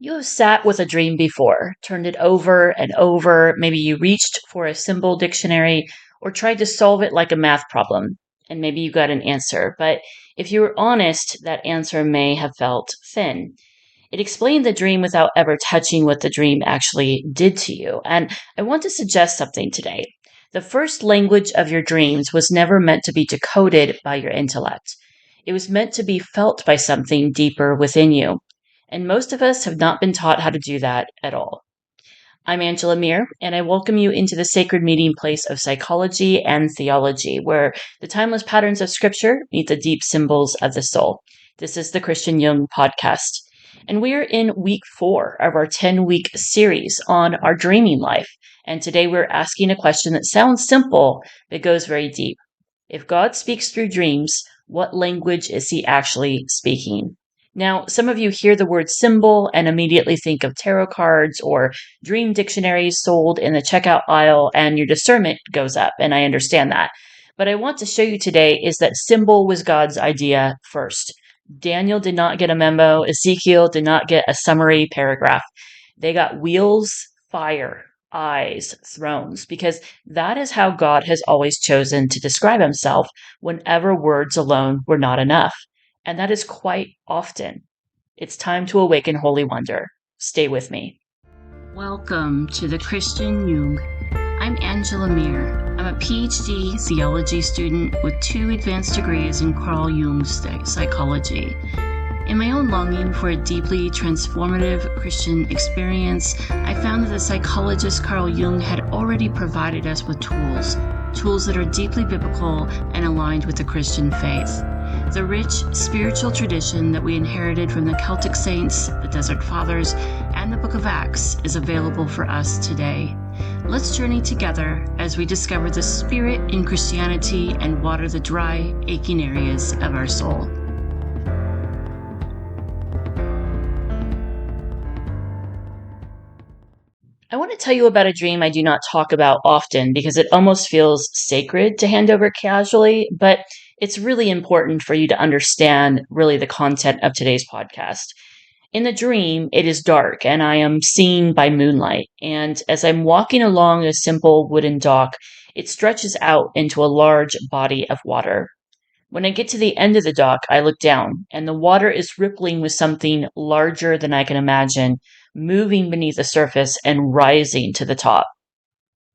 You have sat with a dream before, turned it over and over. Maybe you reached for a symbol dictionary or tried to solve it like a math problem, and maybe you got an answer. But if you were honest, that answer may have felt thin. It explained the dream without ever touching what the dream actually did to you. And I want to suggest something today. The first language of your dreams was never meant to be decoded by your intellect. It was meant to be felt by something deeper within you. And most of us have not been taught how to do that at all. I'm Angela Meir, and I welcome you into the sacred meeting place of psychology and theology, where the timeless patterns of scripture meet the deep symbols of the soul. This is the Christian Jung podcast. And we're in week 4 of our 10-week series on our dreaming life. And today we're asking a question that sounds simple, but goes very deep. If God speaks through dreams, what language is he actually speaking? Now, some of you hear the word symbol and immediately think of tarot cards or dream dictionaries sold in the checkout aisle, and your discernment goes up, and I understand that. But I want to show you today is that symbol was God's idea first. Daniel did not get a memo. Ezekiel did not get a summary paragraph. They got wheels, fire, eyes, thrones, because that is how God has always chosen to describe himself whenever words alone were not enough. And that is quite often. It's time to awaken holy wonder. Stay with me. Welcome to the Christian Jung. I'm Angela Meir. I'm a PhD theology student with 2 advanced degrees in Carl Jung's psychology. In my own longing for a deeply transformative Christian experience, I found that the psychologist Carl Jung had already provided us with tools that are deeply biblical and aligned with the Christian faith. The rich spiritual tradition that we inherited from the Celtic saints, the Desert Fathers, and the Book of Acts is available for us today. Let's journey together as we discover the spirit in Christianity and water the dry, aching areas of our soul. I want to tell you about a dream I do not talk about often because it almost feels sacred to hand over casually, but it's really important for you to understand really the content of today's podcast. In the dream, it is dark and I am seen by moonlight. And as I'm walking along a simple wooden dock, it stretches out into a large body of water. When I get to the end of the dock, I look down, and the water is rippling with something larger than I can imagine, moving beneath the surface and rising to the top.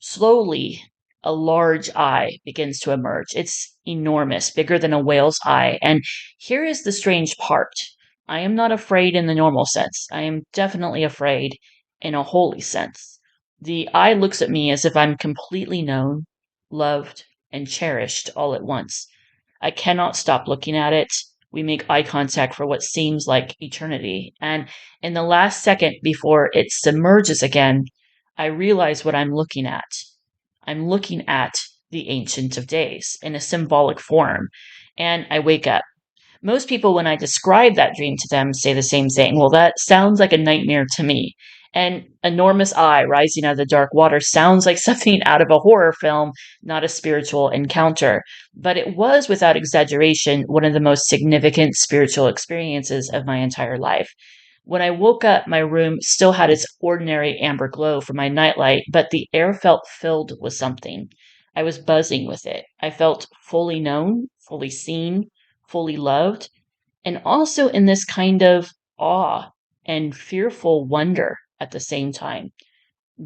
Slowly, a large eye begins to emerge. It's enormous, bigger than a whale's eye. And here is the strange part. I am not afraid in the normal sense. I am definitely afraid in a holy sense. The eye looks at me as if I'm completely known, loved, and cherished all at once. I cannot stop looking at it. We make eye contact for what seems like eternity. And in the last second before it submerges again, I realize what I'm looking at. I'm looking at the Ancient of Days in a symbolic form, and I wake up. Most people, when I describe that dream to them, say the same thing. Well, that sounds like a nightmare to me. An enormous eye rising out of the dark water sounds like something out of a horror film, not a spiritual encounter. But it was, without exaggeration, one of the most significant spiritual experiences of my entire life. When I woke up, my room still had its ordinary amber glow from my nightlight, but the air felt filled with something. I was buzzing with it. I felt fully known, fully seen, fully loved, and also in this kind of awe and fearful wonder at the same time.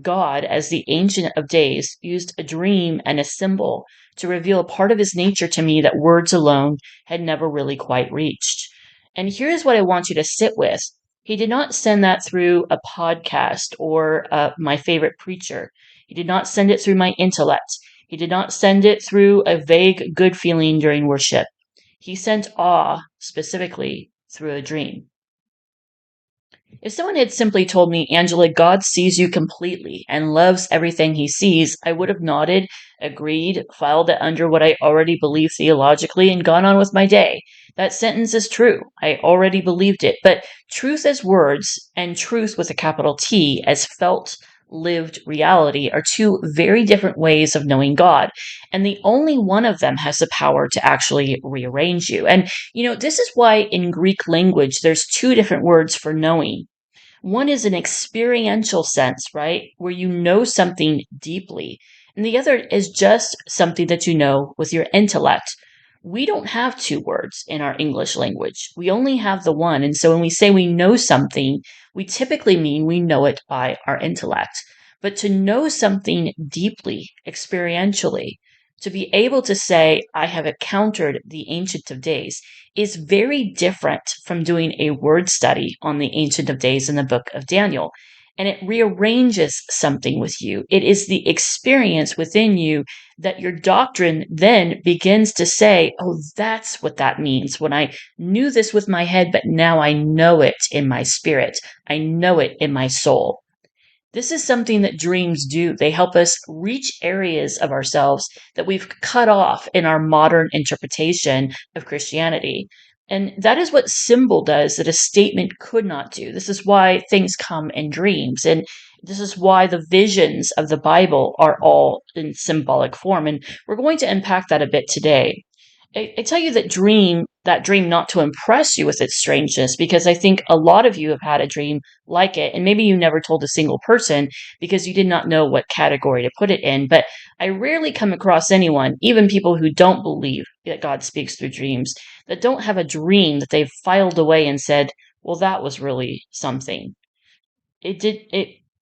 God, as the Ancient of Days, used a dream and a symbol to reveal a part of his nature to me that words alone had never really quite reached. And here's what I want you to sit with. He did not send that through a podcast or my favorite preacher. He did not send it through my intellect. He did not send it through a vague good feeling during worship. He sent awe specifically through a dream. If someone had simply told me, Angela, God sees you completely and loves everything he sees, I would have nodded, agreed, filed it under what I already believed theologically, and gone on with my day. That sentence is true. I already believed it. But truth as words and truth with a capital T as felt, lived reality are 2 very different ways of knowing God. And the only one of them has the power to actually rearrange you. And, this is why in Greek language, there's 2 different words for knowing. One is an experiential sense, right? Where you know something deeply. And the other is just something that you know with your intellect. We don't have two words in our English language. We only have the one. And so when we say we know something, we typically mean we know it by our intellect. But to know something deeply, experientially, to be able to say, I have encountered the Ancient of Days, is very different from doing a word study on the Ancient of Days in the book of Daniel. And it rearranges something with you. It is the experience within you that your doctrine then begins to say, oh, that's what that means. When I knew this with my head, but now I know it in my spirit, I know it in my soul. This is something that dreams do. They help us reach areas of ourselves that we've cut off in our modern interpretation of Christianity. And that is what symbol does that a statement could not do. This is why things come in dreams. And this is why the visions of the Bible are all in symbolic form. And we're going to unpack that a bit today. I tell you that dream not to impress you with its strangeness, because I think a lot of you have had a dream like it, and maybe you never told a single person because you did not know what category to put it in. But I rarely come across anyone, even people who don't believe that God speaks through dreams, that don't have a dream that they've filed away and said, well, that was really something. It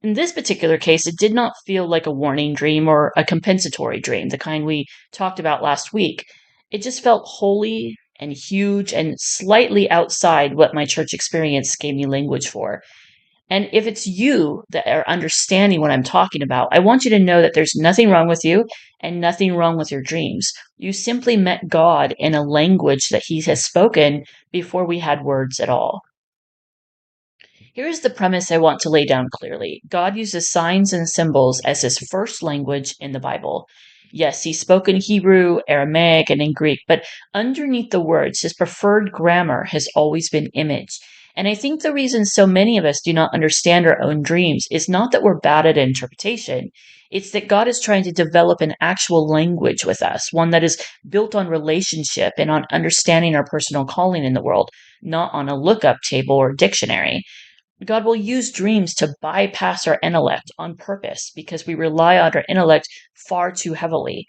in this particular case, it did not feel like a warning dream or a compensatory dream, the kind we talked about last week. It just felt holy and huge and slightly outside what my church experience gave me language for. And if it's you that are understanding what I'm talking about, I want you to know that there's nothing wrong with you and nothing wrong with your dreams. You simply met God in a language that He has spoken before we had words at all. Here's the premise I want to lay down clearly. God uses signs and symbols as his first language in the Bible. Yes, he spoke in Hebrew, Aramaic, and in Greek, but underneath the words, his preferred grammar has always been image. And I think the reason so many of us do not understand our own dreams is not that we're bad at interpretation. It's that God is trying to develop an actual language with us, one that is built on relationship and on understanding our personal calling in the world, not on a lookup table or dictionary. God will use dreams to bypass our intellect on purpose because we rely on our intellect far too heavily.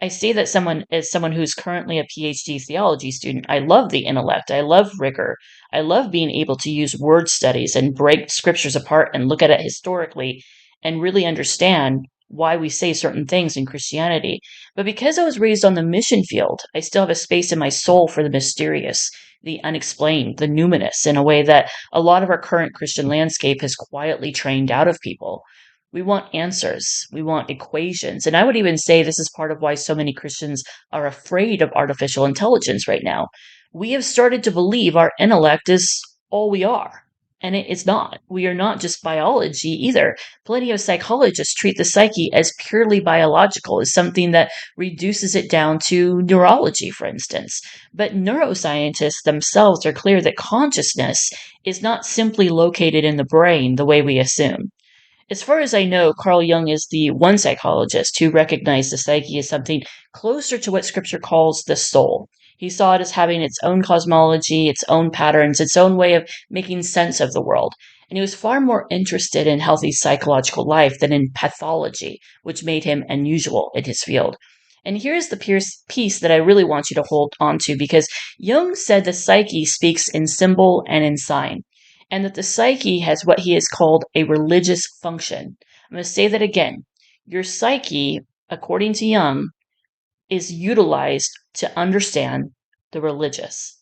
I say that as someone who's currently a PhD theology student, I love the intellect. I love rigor. I love being able to use word studies and break scriptures apart and look at it historically and really understand why we say certain things in Christianity. But because I was raised on the mission field, I still have a space in my soul for the mysterious, the unexplained, the numinous, in a way that a lot of our current Christian landscape has quietly trained out of people. We want answers. We want equations. And I would even say this is part of why so many Christians are afraid of artificial intelligence right now. We have started to believe our intellect is all we are. And it's not. We are not just biology either. Plenty of psychologists treat the psyche as purely biological, as something that reduces it down to neurology, for instance. But neuroscientists themselves are clear that consciousness is not simply located in the brain the way we assume. As far as I know, Carl Jung is the one psychologist who recognized the psyche as something closer to what scripture calls the soul. He saw it as having its own cosmology, its own patterns, its own way of making sense of the world. And he was far more interested in healthy psychological life than in pathology, which made him unusual in his field. And here's the piece that I really want you to hold on to, because Jung said the psyche speaks in symbol and in sign, and that the psyche has what he has called a religious function. I'm going to say that again. Your psyche, according to Jung, is utilized to understand the religious.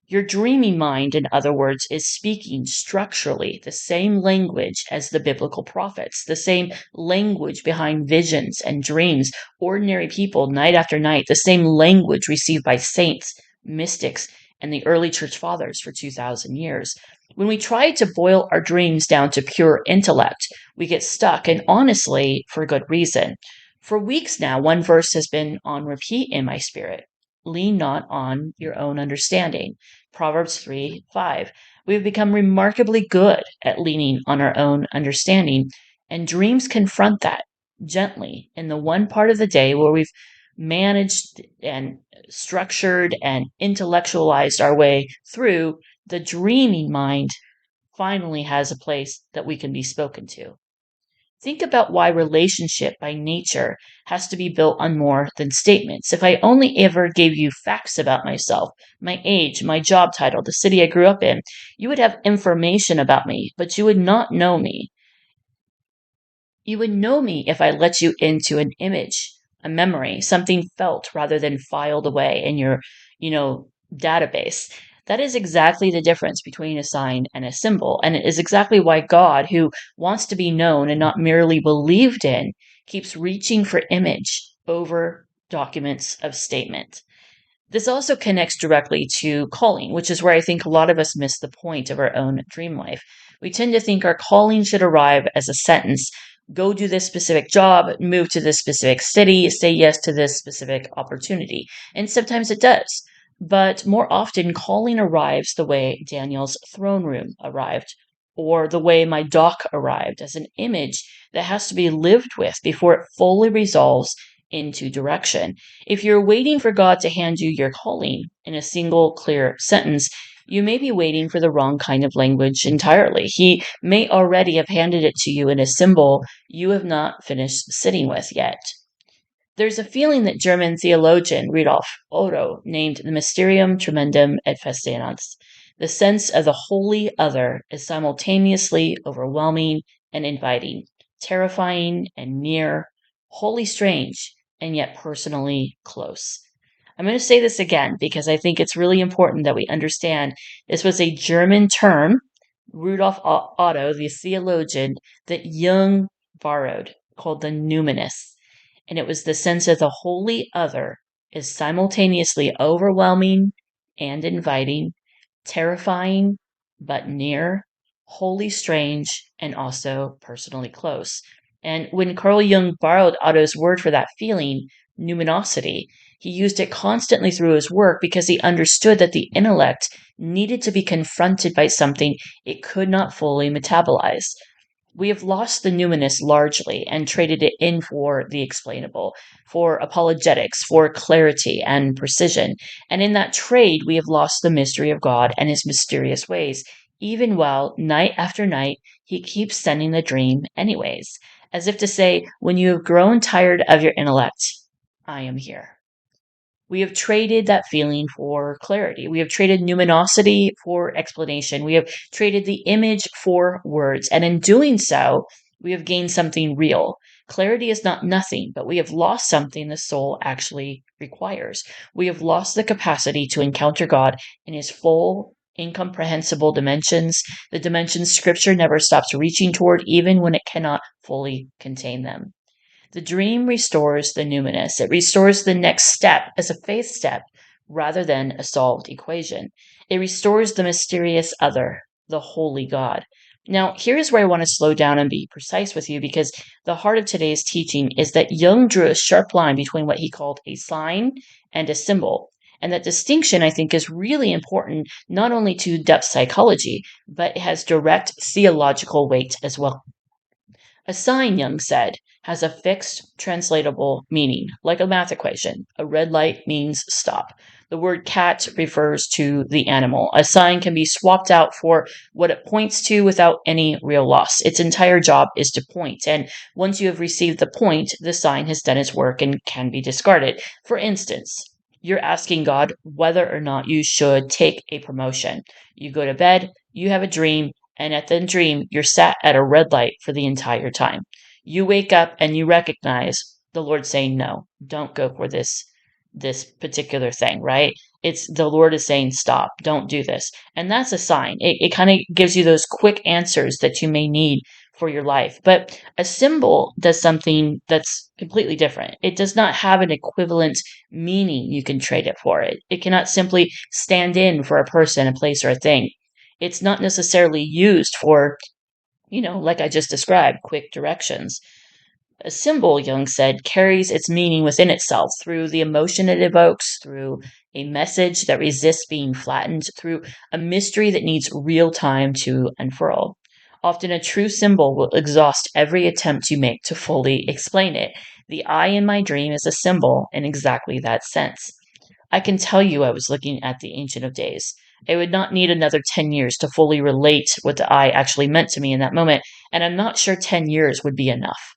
Your dreaming mind, in other words, is speaking structurally the same language as the biblical prophets, the same language behind visions and dreams, ordinary people night after night, the same language received by saints, mystics, and the early church fathers for 2,000 years. When we try to boil our dreams down to pure intellect, we get stuck, and honestly, for good reason. For weeks now, one verse has been on repeat in my spirit. Lean not on your own understanding. Proverbs 3:5. We have become remarkably good at leaning on our own understanding, and dreams confront that gently in the one part of the day where we've managed and structured and intellectualized our way through. The dreaming mind finally has a place that we can be spoken to. Think about why relationship by nature has to be built on more than statements. If I only ever gave you facts about myself, my age, my job title, the city I grew up in, you would have information about me, but you would not know me. You would know me if I let you into an image, a memory, something felt rather than filed away in your, database. That is exactly the difference between a sign and a symbol. And it is exactly why God, who wants to be known and not merely believed in, keeps reaching for image over documents of statement. This also connects directly to calling, which is where I think a lot of us miss the point of our own dream life. We tend to think our calling should arrive as a sentence: go do this specific job, move to this specific city, say yes to this specific opportunity. And sometimes it does. But more often, calling arrives the way Daniel's throne room arrived, or the way my dock arrived, as an image that has to be lived with before it fully resolves into direction. If you're waiting for God to hand you your calling in a single clear sentence, you may be waiting for the wrong kind of language entirely. He may already have handed it to you in a symbol you have not finished sitting with yet. There's a feeling that German theologian Rudolf Otto named the mysterium, tremendum, et fascinans. The sense of the holy other is simultaneously overwhelming and inviting, terrifying and near, wholly strange, and yet personally close. I'm going to say this again because I think it's really important that we understand this was a German term, Rudolf Otto, the theologian, that Jung borrowed, called the numinous. And it was the sense of the holy other is simultaneously overwhelming and inviting, terrifying but near, wholly strange, and also personally close. And when Carl Jung borrowed Otto's word for that feeling, numinosity, he used it constantly through his work because he understood that the intellect needed to be confronted by something it could not fully metabolize. We have lost the numinous largely and traded it in for the explainable, for apologetics, for clarity and precision. And in that trade, we have lost the mystery of God and his mysterious ways, even while night after night he keeps sending the dream anyways, as if to say, when you have grown tired of your intellect, I am here. We have traded that feeling for clarity. We have traded numinosity for explanation. We have traded the image for words. And in doing so, we have gained something real. Clarity is not nothing, but we have lost something the soul actually requires. We have lost the capacity to encounter God in his full, incomprehensible dimensions, the dimensions scripture never stops reaching toward, even when it cannot fully contain them. The dream restores the numinous. It restores the next step as a faith step rather than a solved equation. It restores the mysterious other, the holy God. Now, here's where I want to slow down and be precise with you because the heart of today's teaching is that Jung drew a sharp line between what he called a sign and a symbol. And that distinction, I think, is really important not only to depth psychology, but it has direct theological weight as well. A sign, Jung said, has a fixed, translatable meaning, like a math equation. A red light means stop. The word cat refers to the animal. A sign can be swapped out for what it points to without any real loss. Its entire job is to point, and once you have received the point, the sign has done its work and can be discarded. For instance, you're asking God whether or not you should take a promotion. You go to bed, you have a dream, and at the dream, you're sat at a red light for the entire time. You wake up and you recognize the Lord saying, no, don't go for this particular thing, right? It's the Lord is saying, stop, don't do this. And that's a sign. It kind of gives you those quick answers that you may need for your life. But a symbol does something that's completely different. It does not have an equivalent meaning you can trade it for. It cannot simply stand in for a person, a place, or a thing. It's not necessarily used for, like I just described, quick directions. A symbol, Jung said, carries its meaning within itself through the emotion it evokes, through a message that resists being flattened, through a mystery that needs real time to unfurl. Often a true symbol will exhaust every attempt you make to fully explain it. The eye in my dream is a symbol in exactly that sense. I can tell you I was looking at the Ancient of Days. I would not need another 10 years to fully relate what the eye actually meant to me in that moment, and I'm not sure 10 years would be enough.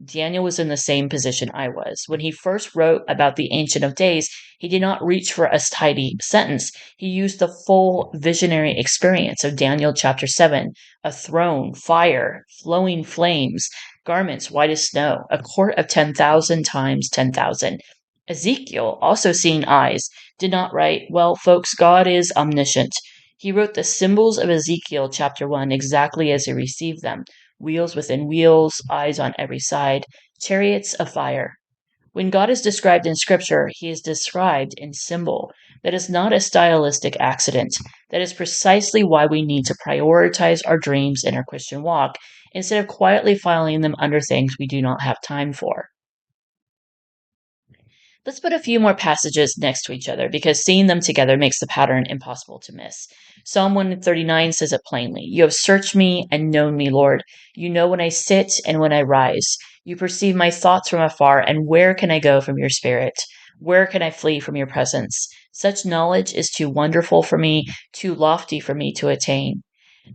Daniel was in the same position I was. When he first wrote about the Ancient of Days, he did not reach for a tidy sentence. He used the full visionary experience of Daniel chapter 7, a throne, fire, flowing flames, garments white as snow, a court of 10,000 times 10,000. Ezekiel, also seeing eyes, did not write, well, folks, God is omniscient. He wrote the symbols of Ezekiel chapter 1 exactly as he received them: wheels within wheels, eyes on every side, chariots of fire. When God is described in Scripture, he is described in symbol. That is not a stylistic accident. That is precisely why we need to prioritize our dreams in our Christian walk instead of quietly filing them under things we do not have time for. Let's put a few more passages next to each other because seeing them together makes the pattern impossible to miss. Psalm 139 says it plainly: You have searched me and known me, Lord. You know when I sit and when I rise. You perceive my thoughts from afar, and where can I go from your spirit? Where can I flee from your presence? Such knowledge is too wonderful for me, too lofty for me to attain.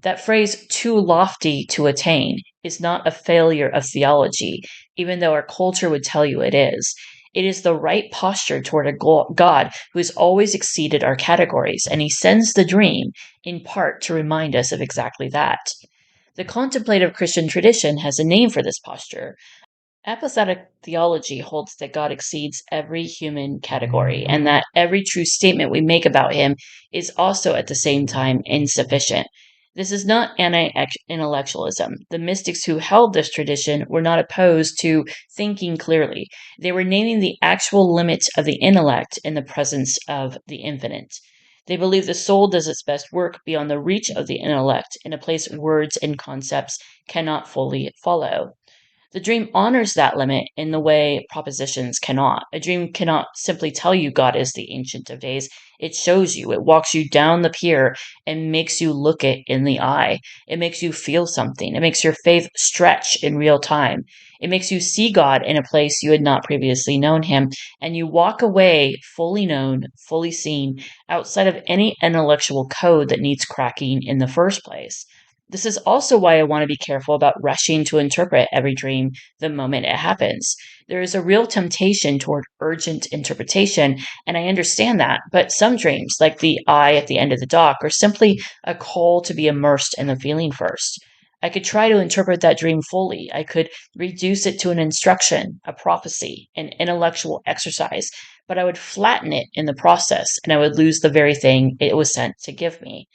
That phrase, too lofty to attain, is not a failure of theology, even though our culture would tell you it is. It is the right posture toward a God who has always exceeded our categories, and he sends the dream, in part, to remind us of exactly that. The contemplative Christian tradition has a name for this posture. Apophatic theology holds that God exceeds every human category and that every true statement we make about him is also at the same time insufficient. This is not anti intellectualism. The mystics who held this tradition were not opposed to thinking clearly. They were naming the actual limits of the intellect in the presence of the infinite. They believe the soul does its best work beyond the reach of the intellect in a place words and concepts cannot fully follow. The dream honors that limit in the way propositions cannot. A dream cannot simply tell you God is the Ancient of Days. It shows you, it walks you down the pier and makes you look it in the eye. It makes you feel something. It makes your faith stretch in real time. It makes you see God in a place you had not previously known him, and you walk away fully known, fully seen, outside of any intellectual code that needs cracking in the first place. This is also why I want to be careful about rushing to interpret every dream the moment it happens. There is a real temptation toward urgent interpretation, and I understand that. But some dreams, like the eye at the end of the dock, are simply a call to be immersed in the feeling first. I could try to interpret that dream fully. I could reduce it to an instruction, a prophecy, an intellectual exercise, but I would flatten it in the process, and I would lose the very thing it was sent to give me.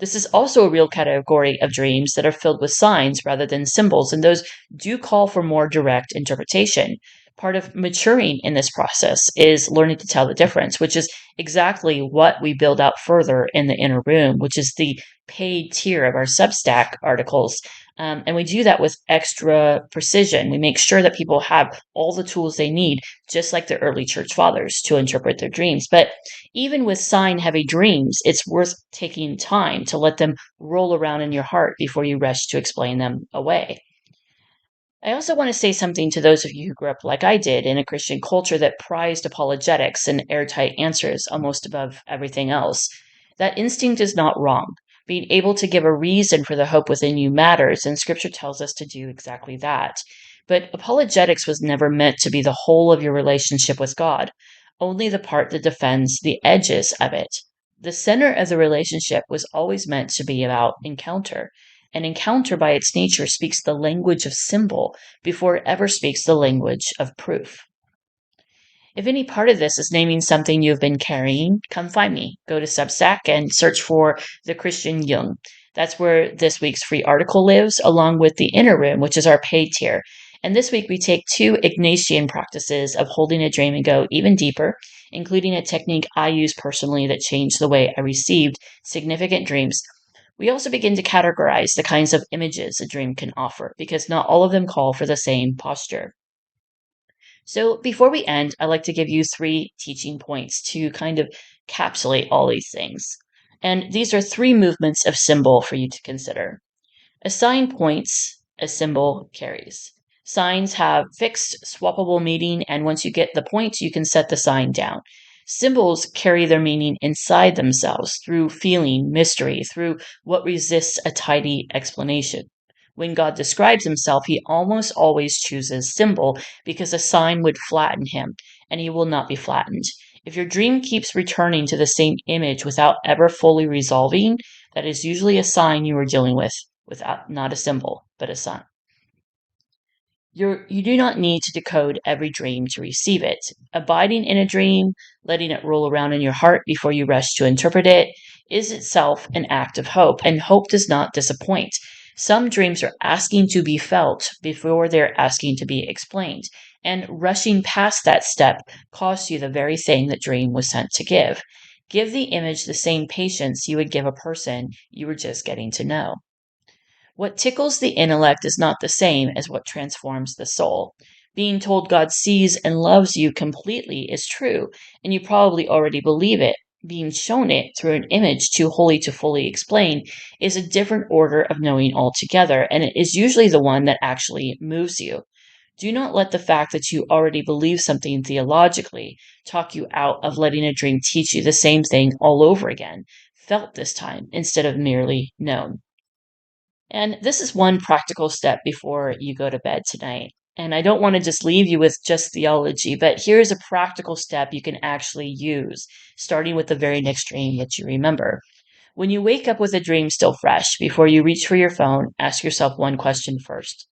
This is also a real category of dreams that are filled with signs rather than symbols, and those do call for more direct interpretation. Part of maturing in this process is learning to tell the difference, which is exactly what we build out further in the inner room, which is the paid tier of our Substack articles. And we do that with extra precision. We make sure that people have all the tools they need, just like the early church fathers, to interpret their dreams. But even with sign heavy dreams, it's worth taking time to let them roll around in your heart before you rush to explain them away. I also want to say something to those of you who grew up like I did in a Christian culture that prized apologetics and airtight answers almost above everything else. That instinct is not wrong. Being able to give a reason for the hope within you matters, and Scripture tells us to do exactly that. But apologetics was never meant to be the whole of your relationship with God, only the part that defends the edges of it. The center of the relationship was always meant to be about encounter. An encounter by its nature speaks the language of symbol before it ever speaks the language of proof. If any part of this is naming something you've been carrying, come find me. Go to Substack and search for the Christian Jung. That's where this week's free article lives, along with the Inner Room, which is our paid tier. And this week we take 2 Ignatian practices of holding a dream and go even deeper, including a technique I use personally that changed the way I received significant dreams. We also begin to categorize the kinds of images a dream can offer, because not all of them call for the same posture. So before we end, I'd like to give you 3 teaching points to kind of capsulate all these things. And these are 3 movements of symbol for you to consider. A sign points, a symbol carries. Signs have fixed, swappable meaning, and once you get the point, you can set the sign down. Symbols carry their meaning inside themselves through feeling, mystery, through what resists a tidy explanation. When God describes himself, he almost always chooses symbol because a sign would flatten him, and he will not be flattened. If your dream keeps returning to the same image without ever fully resolving, that is usually a sign you are dealing with without not a symbol, but a sign. You do not need to decode every dream to receive it. Abiding in a dream, letting it roll around in your heart before you rush to interpret it, is itself an act of hope, and hope does not disappoint. Some dreams are asking to be felt before they're asking to be explained, and rushing past that step costs you the very thing the dream was sent to give. Give the image the same patience you would give a person you were just getting to know. What tickles the intellect is not the same as what transforms the soul. Being told God sees and loves you completely is true, and you probably already believe it. Being shown it through an image too holy to fully explain is a different order of knowing altogether, and it is usually the one that actually moves you. Do not let the fact that you already believe something theologically talk you out of letting a dream teach you the same thing all over again, felt this time instead of merely known. And this is one practical step before you go to bed tonight. And I don't want to just leave you with just theology, but here's a practical step you can actually use, starting with the very next dream that you remember. When you wake up with a dream still fresh, before you reach for your phone, ask yourself one question first.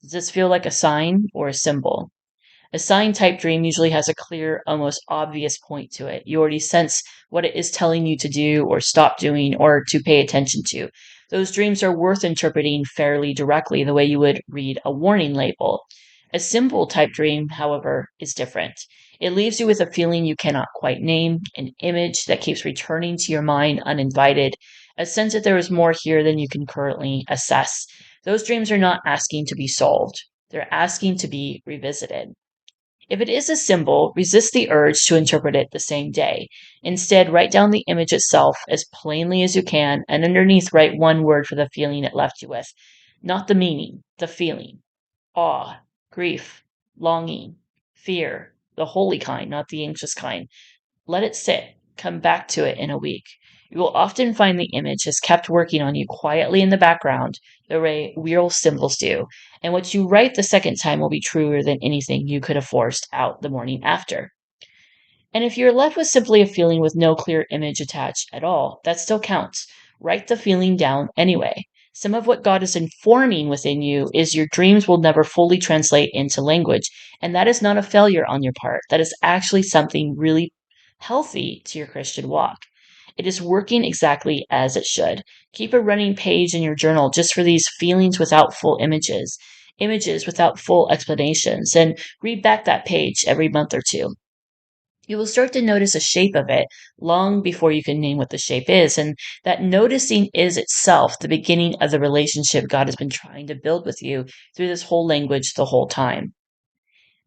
Does this feel like a sign or a symbol? A sign type dream usually has a clear, almost obvious point to it. You already sense what it is telling you to do or stop doing or to pay attention to. Those dreams are worth interpreting fairly directly, the way you would read a warning label. A symbol type dream, however, is different. It leaves you with a feeling you cannot quite name, an image that keeps returning to your mind uninvited, a sense that there is more here than you can currently assess. Those dreams are not asking to be solved, they're asking to be revisited. If it is a symbol, resist the urge to interpret it the same day. Instead, write down the image itself as plainly as you can, and underneath, write one word for the feeling it left you with. Not the meaning, the feeling. Awe, grief, longing, fear, the holy kind, not the anxious kind. Let it sit. Come back to it in a week. You will often find the image has kept working on you quietly in the background, the way real symbols do, and what you write the second time will be truer than anything you could have forced out the morning after. And if you're left with simply a feeling with no clear image attached at all, that still counts. Write the feeling down anyway. Some of what God is informing within you is your dreams will never fully translate into language. And that is not a failure on your part. That is actually something really healthy to your Christian walk. It is working exactly as it should. Keep a running page in your journal just for these feelings without full images, images without full explanations, and read back that page every month or two. You will start to notice a shape of it long before you can name what the shape is. And that noticing is itself the beginning of the relationship God has been trying to build with you through this whole language the whole time.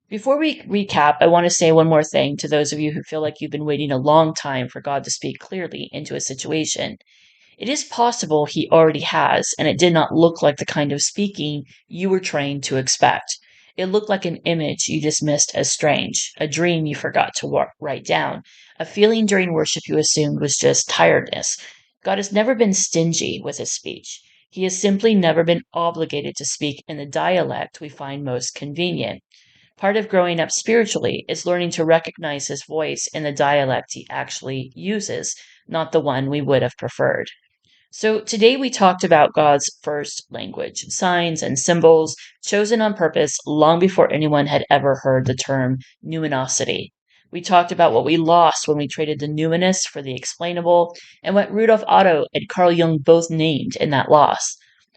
Before we recap, I want to say one more thing to those of you who feel like you've been waiting a long time for God to speak clearly into a situation. It is possible he already has, and it did not look like the kind of speaking you were trained to expect. It looked like an image you dismissed as strange, a dream you forgot to write down, a feeling during worship you assumed was just tiredness. God has never been stingy with his speech. He has simply never been obligated to speak in the dialect we find most convenient. Part of growing up spiritually is learning to recognize his voice in the dialect he actually uses, not the one we would have preferred. So today we talked about God's first language, signs and symbols chosen on purpose long before anyone had ever heard the term numinosity. We talked about what we lost when we traded the numinous for the explainable, and what Rudolf Otto and Carl Jung both named in that loss.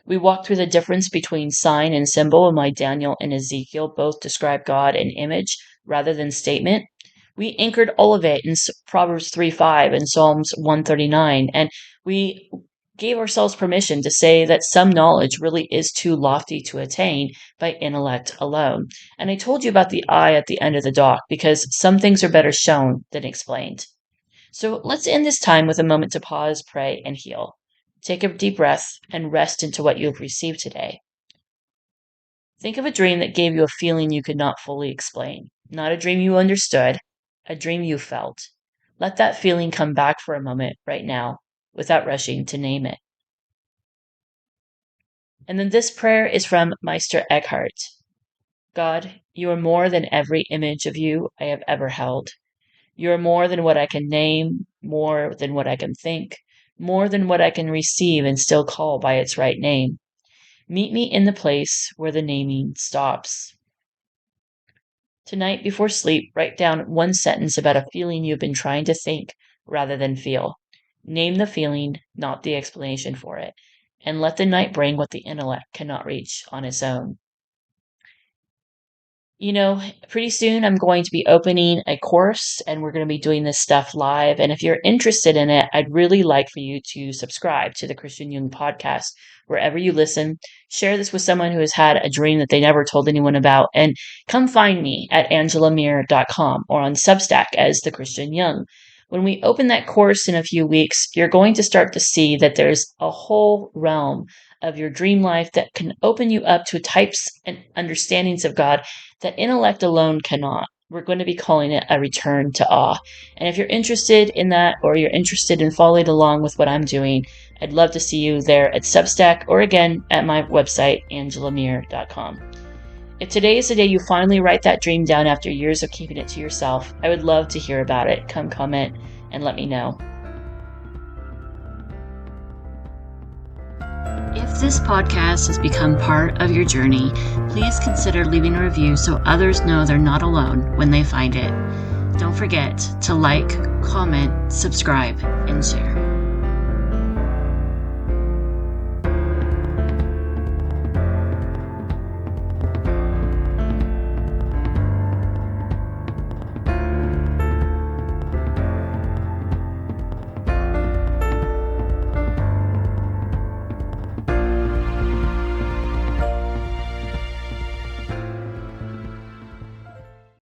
We walked through the difference between sign and symbol and why Daniel and Ezekiel both describe God in image rather than statement. We anchored all of it in Proverbs 3:5 and Psalms 139, and we gave ourselves permission to say that some knowledge really is too lofty to attain by intellect alone. And I told you about the eye at the end of the dock because some things are better shown than explained. So let's end this time with a moment to pause, pray, and heal. Take a deep breath and rest into what you have received today. Think of a dream that gave you a feeling you could not fully explain. Not a dream you understood, a dream you felt. Let that feeling come back for a moment right now without rushing to name it. And then this prayer is from Meister Eckhart. God, you are more than every image of you I have ever held. You are more than what I can name, more than what I can think, more than what I can receive and still call by its right name. Meet me in the place where the naming stops. Tonight, before sleep, write down one sentence about a feeling you've been trying to think rather than feel. Name the feeling, not the explanation for it, and let the night bring what the intellect cannot reach on its own. Pretty soon I'm going to be opening a course and we're going to be doing this stuff live. And if you're interested in it, I'd really like for you to subscribe to the Christian Jung podcast wherever you listen. Share this with someone who has had a dream that they never told anyone about. And come find me at angelamir.com or on Substack as the Christian Jung. When we open that course in a few weeks, you're going to start to see that there's a whole realm of your dream life that can open you up to types and understandings of God that intellect alone cannot. We're going to be calling it a return to awe. And if you're interested in that or you're interested in following along with what I'm doing, I'd love to see you there at Substack or again at my website, angelamir.com. If today is the day you finally write that dream down after years of keeping it to yourself, I would love to hear about it. Come comment and let me know. If this podcast has become part of your journey, please consider leaving a review so others know they're not alone when they find it. Don't forget to like, comment, subscribe, and share.